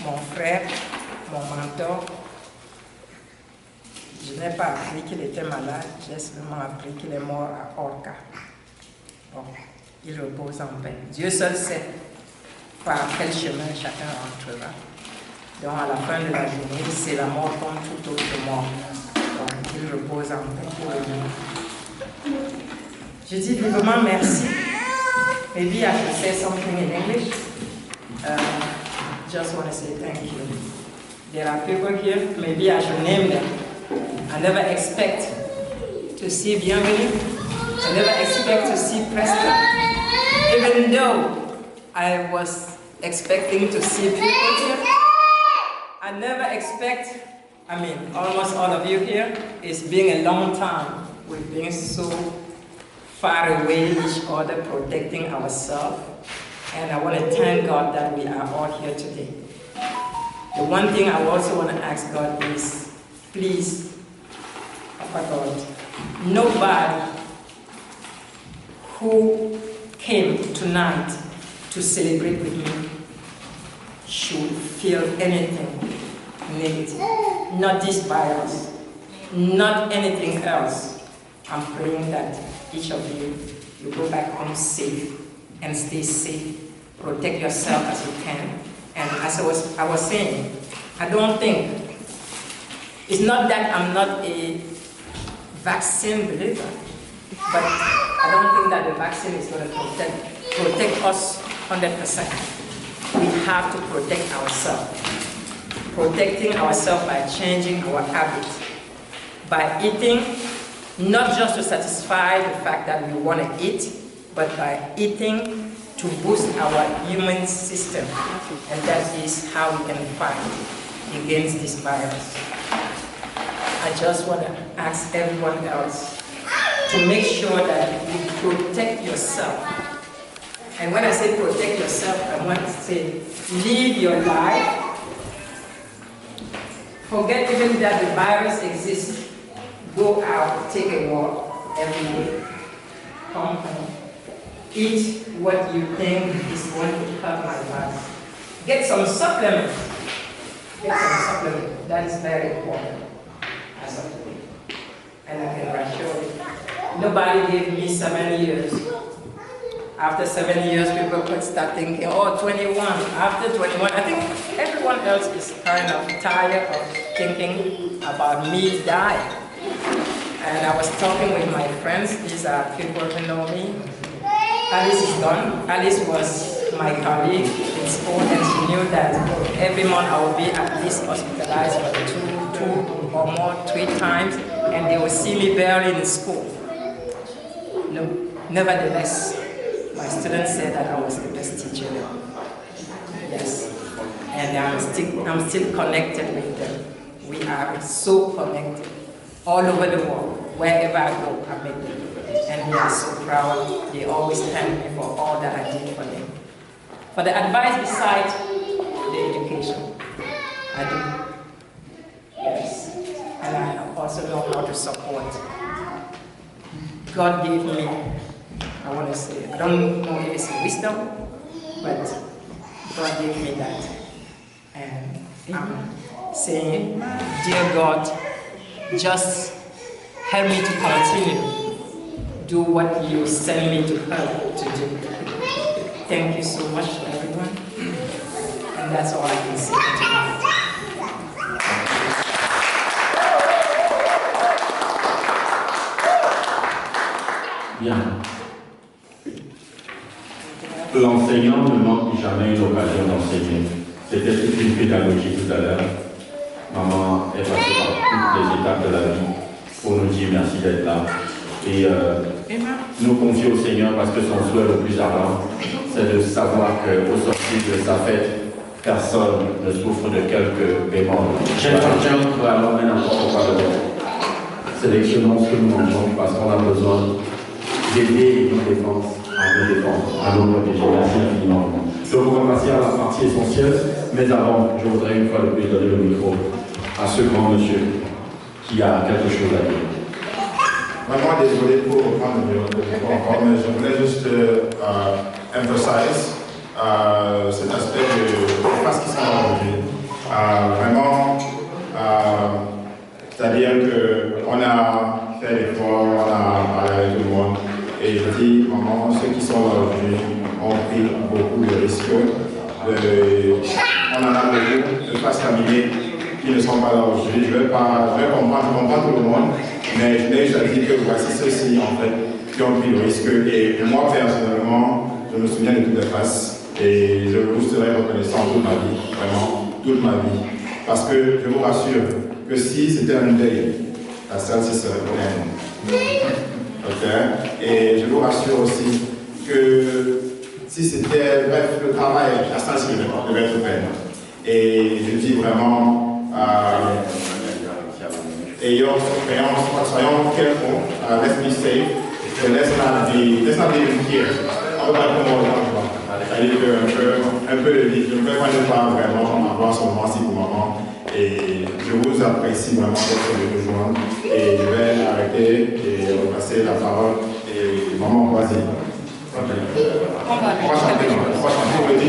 Mon frère, mon mentor, je n'ai pas appris qu'il était malade, j'ai seulement appris qu'il est mort à Orca. Bon, il repose en paix. Dieu seul sait par quel chemin chacun entrera. Donc à la fin de la journée, c'est la mort comme tout autre mort. Donc il repose en paix pour le moment. Je dis vivement merci. Maybe I should say something in English. Just want to say thank you. There are people here, maybe I should name them. I never expect to see Bienvenue. I never expect to see Preston. Even though I was expecting to see people here, I never expect, almost all of you here, it's been a long time. We've been so far away each other, protecting ourselves. And I want to thank God that we are all here today. The one thing I also want to ask God is, please, Papa God, nobody who came tonight to celebrate with me should feel anything negative. Not this virus, not anything else. I'm praying that each of you go back home safe and stay safe. Protect yourself as you can. And as I was saying, I don't think, it's not that I'm not a vaccine believer, but I don't think that the vaccine is going to protect us 100%. We have to protect ourselves. Protecting ourselves by changing our habits, by eating, not just to satisfy the fact that we want to eat, but by eating to boost our immune system. And that is how we can fight against this virus. I just want to ask everyone else to make sure that you protect yourself. And when I say protect yourself, I want to say live your life. Forget even that the virus exists. Go out, take a walk every day. Come home. Eat what you think is going to help my body. Get some supplements. Get some supplements. That is very important. As of today. And I can assure you, nobody gave me 7 years. After 7 years, people could start thinking, oh, 21. After 21, I think everyone else is kind of tired of thinking about me dying. And I was talking with my friends. These are people who know me. Alice is gone. Alice was my colleague in school, and she knew that every month I would be at least hospitalized for two or more, 3 times, and they would see me barely in school. No, nevertheless, my students said that I was the best teacher there. Yes, and I'm still connected with them. We are so connected all over the world. Wherever I go, I meet them. And they are so proud. They always thank me for all that I did for them. For the advice besides the education, I do. Yes. And I also know how to support. God gave me, I want to say, I don't know if it's wisdom, but God gave me that. And I'm saying, dear God, just help me to continue. Do what you send me to help to do. Thank you so much, everyone. And that's all I can say tonight. Bien. L'enseignant ne manque jamais une occasion d'enseigner. C'était toute une pédagogie tout à l'heure. Maman est passée par toutes les étapes de la vie pour nous dire merci d'être là. Et nous confier au Seigneur parce que son souhait le plus ardent, c'est de savoir qu'au sortir de sa fête, personne ne souffre de quelque bémol. J'ai entendu alors maintenant encore parler. sélectionnons ce que nous mangeons parce qu'on a besoin d'aider nos défenses à nous protéger. Merci infiniment. Donc on va passer à la partie essentielle, mais avant, je voudrais une fois de plus donner le micro à ce grand monsieur qui a quelque chose à dire. Vraiment désolé pour prendre le micro encore, mais je voulais juste emphasize cet aspect de parce qu'ils sont aujourd'hui. Vraiment, c'est-à-dire qu'on a fait l'effort, on a parlé avec tout le monde, et je dis, maman, ceux qui sont là aujourd'hui ont pris beaucoup de risques. On en a beaucoup de faces familiers qui ne sont pas là aujourd'hui. Je vais comprendre tout le monde, mais je vais juste dire que voici ceux-ci, en fait, qui ont pris le risque. Et moi, personnellement, je me souviens de toutes les faces. Et je vous serai reconnaissant toute ma vie, vraiment, toute ma vie. Parce que je vous rassure que si c'était un deuil, la salle serait pleine. Ok? Et je vous rassure aussi que si c'était, bref, le travail, la salle devait être pleine. Et je dis vraiment, soyons careful, let's be safe, and let's not be here. On va pas prendre c'est-à-dire un peu de vie, je ne vais pas ne pas vraiment avoir ce moment-ci pour maman. Et je vous apprécie vraiment d'être de nous joindre. Et je vais arrêter et repasser la parole. Et maman, vas-y. On va chanter pour le DJ.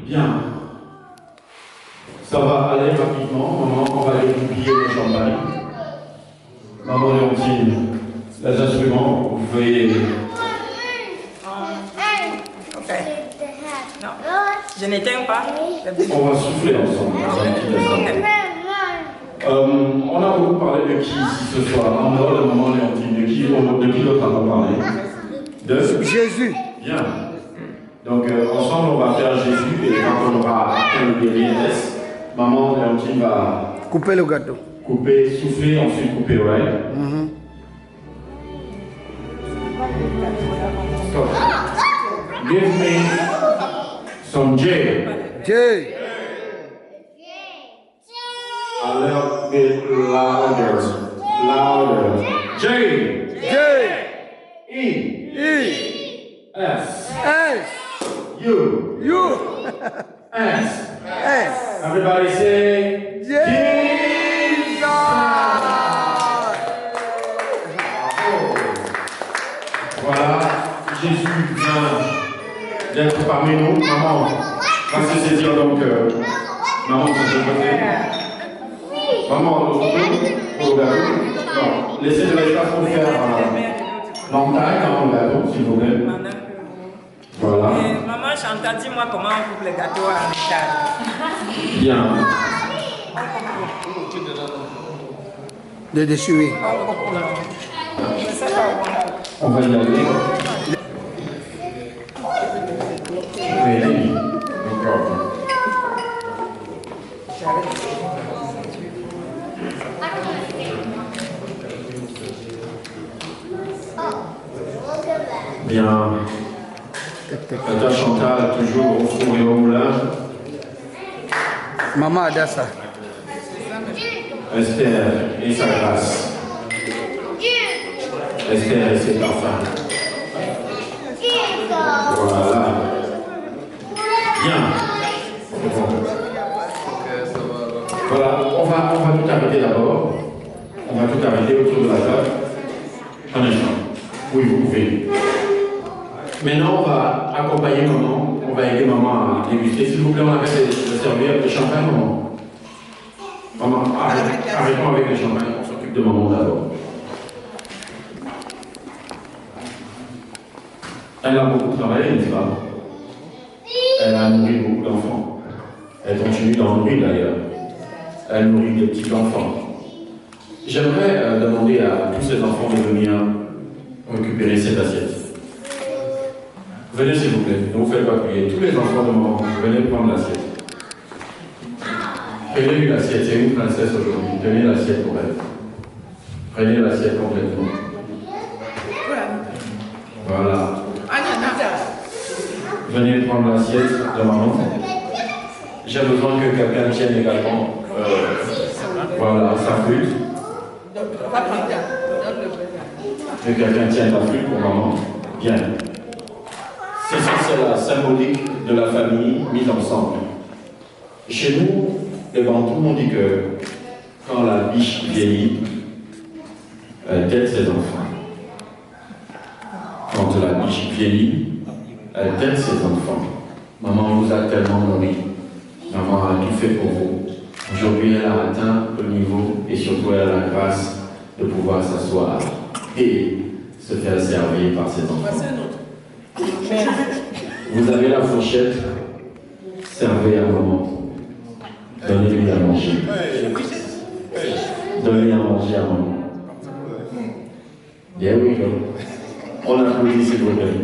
Bien. Ça va aller rapidement. Maman, on va aller oublier le champagne. Maman Léontine, les instruments, vous pouvez... Ok. Non. Je n'éteins pas. On va souffler ensemble. On a beaucoup parlé de qui ici ce soir. En dehors de Maman Léontine, de qui d'autre on va parler? De Jésus. Bien. Donc ensemble on va faire Jésus et quand on aura atteint le guérison, Maman Léontine va couper le gâteau. Couper, souffler, ensuite couper, right? So, give me some J. J. A little bit louder. Louder. J. J. E. E. S. S. U. U. S. S. Everybody say Jesus. Voilà, Jésus vient d'être parmi nous. Maman va se saisir donc. Maman, de ce côté. Maman, gâteau. Non, laissez de l'espace pour faire l'entaille dans le gâteau, s'il vous plaît. Voilà. Maman Chantal, dis-moi comment on coupe les gâteaux en étage. Bien. De dessus. On va y aller. Really? No problem. Bien. Tata Chantal, toujours au four et au moulin. Maman Adassa. Esther et sa grâce. Esther et ses parfums. Voilà. Bien. Voilà, on va tout arrêter d'abord. On va tout arrêter autour de la table. Un instant. Oui, vous pouvez. Maintenant, on va accompagner maman. On va aider maman à déguster. S'il vous plaît, on arrête de servir le champagne, maman. Maman, arrêtons avec le champagne. On s'occupe de maman d'abord. Elle a beaucoup travaillé, n'est-ce pas? Elle a nourri beaucoup d'enfants. Elle continue d'en nourrir d'ailleurs. Elle nourrit des petits enfants. J'aimerais demander à tous ces enfants de venir récupérer cette assiette. Venez s'il vous plaît, ne vous faites pas crier. Tous les enfants de maman, venez prendre l'assiette. Prenez l'assiette, c'est une princesse aujourd'hui. Tenez l'assiette pour elle. Prenez l'assiette complètement. Voilà. Venez prendre l'assiette de maman. J'ai besoin que quelqu'un tienne également voilà, sa flûte. Que quelqu'un tienne la flûte pour maman. Bien. C'est la symbolique de la famille mise ensemble. Chez nous, les Bantous, on dit que quand la biche vieillit, elle tête ses enfants. Quand la biche vieillit, elle tête ses enfants. Maman vous a tellement nourri. Maman a tout fait pour vous. Aujourd'hui, elle a atteint le niveau et surtout elle a la grâce de pouvoir s'asseoir et se faire servir par ses enfants. Vous avez la fourchette, servez à maman. Donnez-lui à manger. Donnez à manger à maman. There we go. On applaudit s'il vous plaît.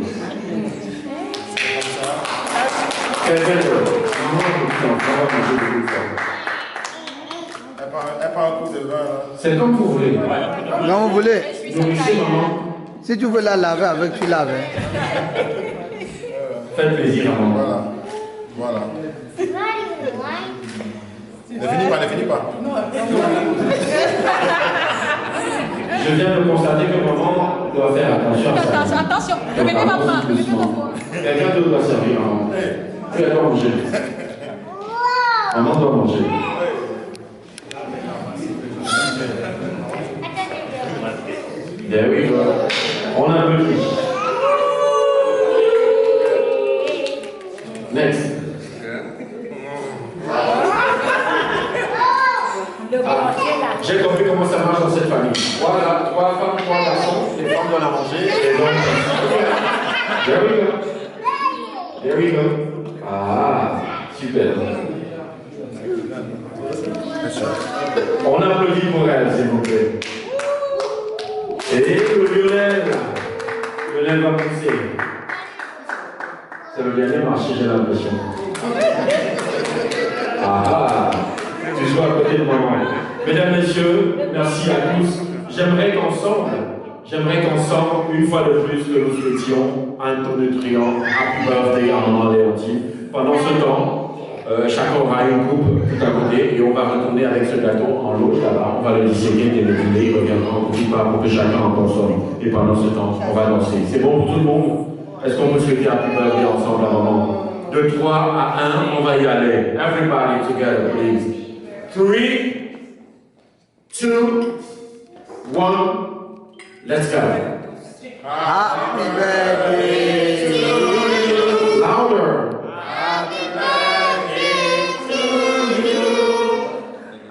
C'est comme vous voulez. Non, vous voulez. Nourrissez maman. Si tu veux la laver avec, tu laves. Faites plaisir à maman. Voilà. Ne finis pas. Je viens de constater que maman doit faire attention à ça. Attention, remettez ma main, Quelqu'un d'autre doit servir maman. Elle doit manger. Maman doit manger. There we go. On a un peu plus. Next. J'ai compris comment ça marche dans cette famille. Voilà, 3 femmes, 3 garçons. Les femmes doivent la manger. Les hommes. There we go. There we go. Ah, super. On applaudit pour elle, s'il vous plaît. Et Lionel va pousser. Ça veut bien marcher, j'ai l'impression. Ah, tu sois à côté de maman. Mesdames, messieurs, merci à tous. J'aimerais qu'ensemble, une fois de plus, que nous souhaitions un tour de triomphe, happy birthday à maman Léontine. Pendant ce temps, chacun aura une coupe tout à côté et on va retourner avec ce gâteau en loge là-bas. On va le disséquer et le dîner, il reviendra en petit pas pour que chacun en consomme. Et pendant ce temps, on va danser. C'est bon pour tout le monde? Est-ce qu'on peut souhaiter happy birthday ensemble à maman? De 3 à 1, on va y aller. Everybody together, please. 3, 2, 1, let's go. Happy birthday to you. Louder. Happy birthday to you.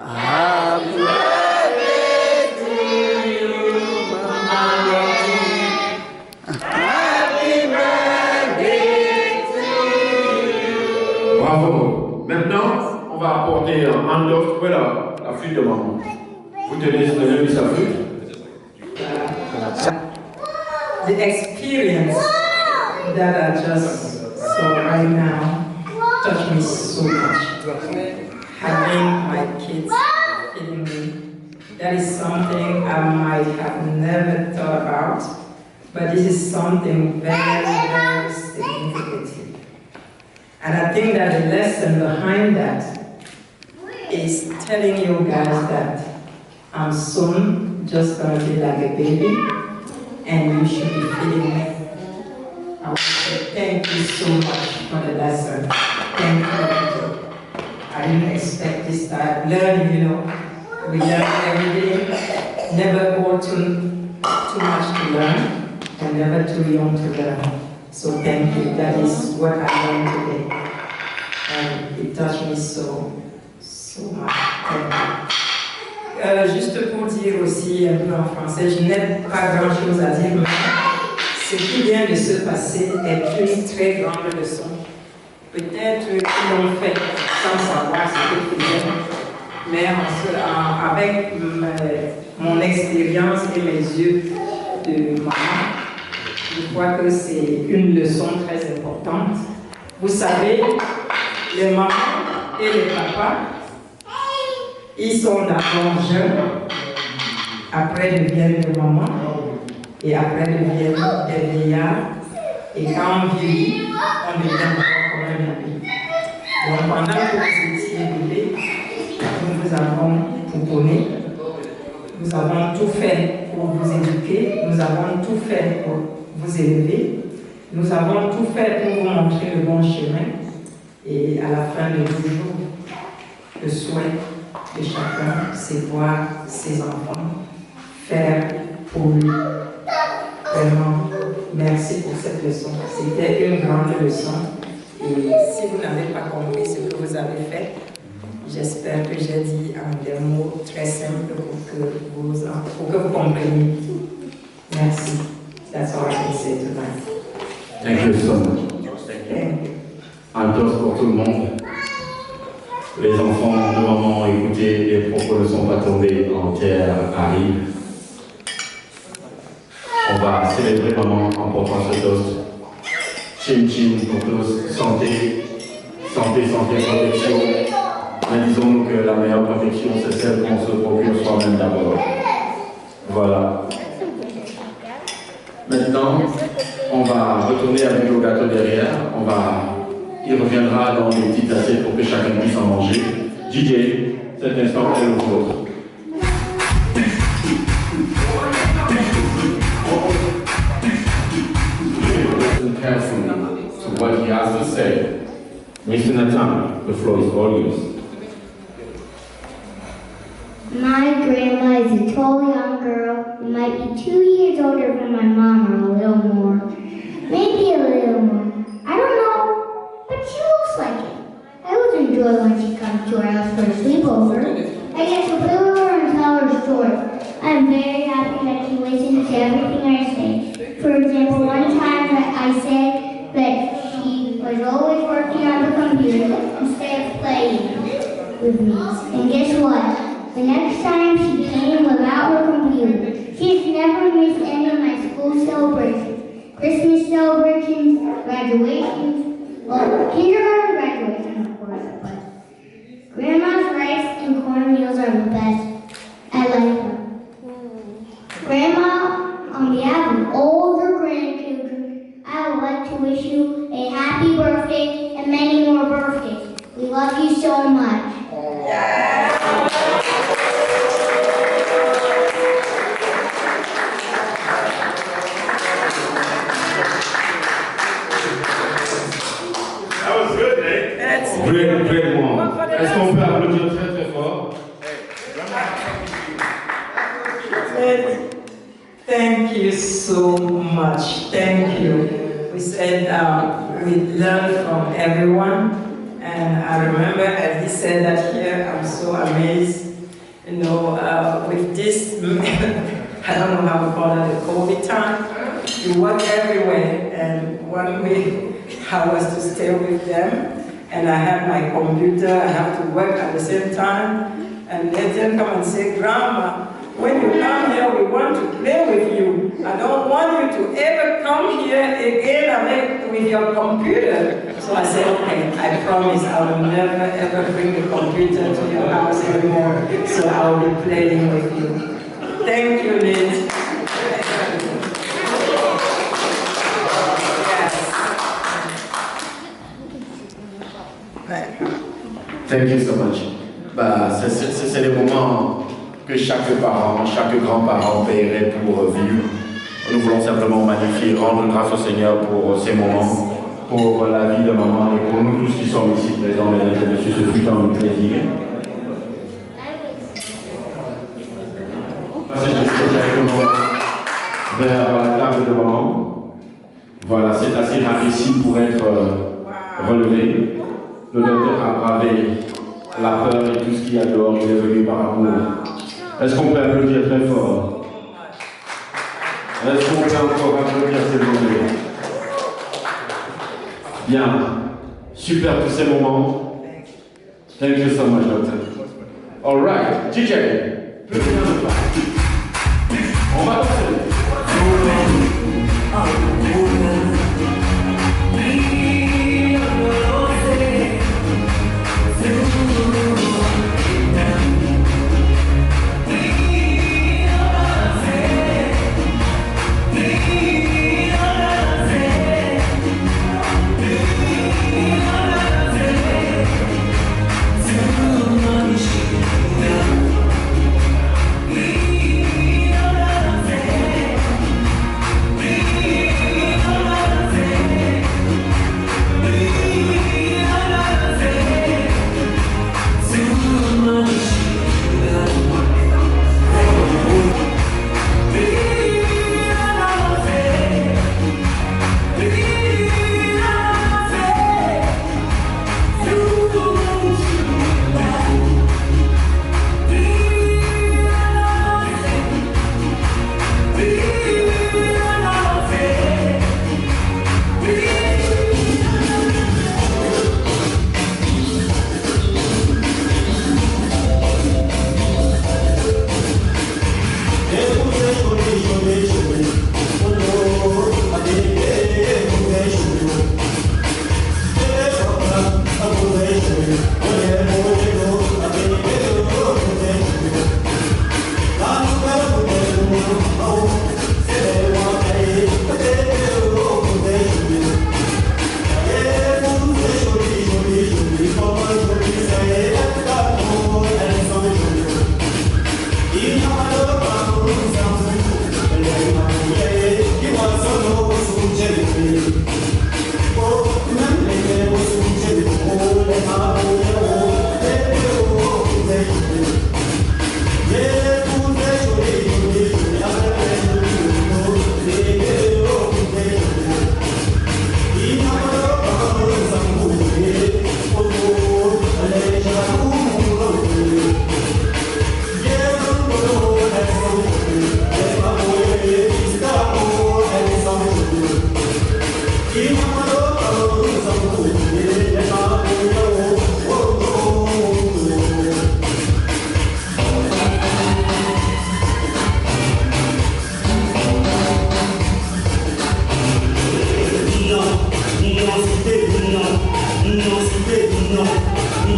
Happy birthday Bravo. Maintenant, on va apporter un handoff. Voilà, la flûte de maman. Vous tenez sa flûte. The experience that I just saw right now touched me so much. Having my kids feeding me, that is something I might have never thought about, but this is something very, very significant. And I think that the lesson behind that is telling you guys that I'm soon just gonna be like a baby, and you should be feeding me. I want to say thank you so much for the lesson. Thank you. I didn't expect this type. Learning, you know, we learn every day. Never go too much to learn, and never too young to learn. So thank you. That is what I learned today. And it touched me so much. Thank you. Juste pour dire aussi un peu en français, je n'ai pas grand chose à dire, mais ce qui vient de se passer est une très grande leçon. Peut-être qu'ils l'ont fait sans savoir ce qu'ils faisaient, mais avec mon expérience et mes yeux de maman, je crois que c'est une leçon très importante. Vous savez, les mamans et les papas, ils sont d'abord jeunes, après deviennent des mamans, et après deviennent des vieillards, et quand on vieillit, on devient encore comme un bébé. Donc pendant que vous étiez bébé, nous vous avons pouponné, nous avons tout fait pour vous éduquer, nous avons tout fait pour vous élever, nous avons tout fait pour vous montrer le bon chemin, et à la fin de toujours, le souhait de chacun, c'est voir ses enfants faire pour lui. Vraiment, merci pour cette leçon. C'était une grande leçon. Et si vous n'avez pas compris ce que vous avez fait, j'espère que j'ai dit des mots très simples pour que vous compreniez. Merci. That's all I can say tonight. Thank you so much. Un toast pour tout le monde. Les enfants de maman, écoutez, les propos ne sont pas tombés en terre aride. On va célébrer maman en portant ce toast. Chin chin pour tous, santé, santé, santé, protection. Mais disons que la meilleure protection, c'est celle qu'on se procure soi-même d'abord. Voilà. Maintenant, on va retourner avec le gâteau derrière. Il reviendra dans les petites assiettes pour que chacun puisse en manger. DJ, cet instant est le vôtre. Listen carefully to what he has to say. Mr. Nathan, the floor is all yours. My grandma is a tall young girl who might be 2 years older than my mom or a little more. Maybe a little more. I don't know. But she looks like it. I always enjoy when she comes to our house for a sleepover. I get to play with her and tell her stories. I'm very happy that she listens to everything I say. For example, one time I said that she was always working on the computer instead of playing with me. And guess what? The next time she came without her computer, she's never missed any of my school celebrations. Christmas celebrations, graduations, well, kindergarten graduation, of course, but Grandma's rice and cornmeals are the best. I like them. Grandma, on behalf of all her grandchildren, I would like to wish you a happy birthday and many more birthdays. We love you so much. Great one. Est-ce qu'on peut applaudir très très fort? Thank you so much. Thank you. We said we learned from everyone, and I remember as he said that here, I'm so amazed. You know, with this, I don't know how we call it, the COVID time, you work everywhere, and one week I was to stay with them. and I have my computer, I have to work at the same time, and they then come and say, Grandma, when you come here, we want to play with you. I don't want you to ever come here again with your computer. So I said, okay, I promise I will never ever bring the computer to your house anymore, so I will be playing with you. Thank you, Liz. Thank you so much. Bah, c'est des moments que chaque parent, chaque grand-parent paierait pour vivre. Nous voulons simplement magnifier, rendre grâce au Seigneur pour ces moments, pour la vie de maman et pour nous tous qui sommes ici présents, mesdames et messieurs, ce fut un plaisir. Passez directement vers la table de maman. Voilà, c'est assez rare ici pour être relevé. Le docteur a bravé la peur et tout ce qu'il y a dehors, il est venu par amour. Est-ce qu'on peut applaudir très fort? Est-ce qu'on peut encore applaudir s'il vous plaît? Bien. Super tous ces moments. Thank you so much, doctor. All right, DJ. On va passer.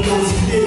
Não se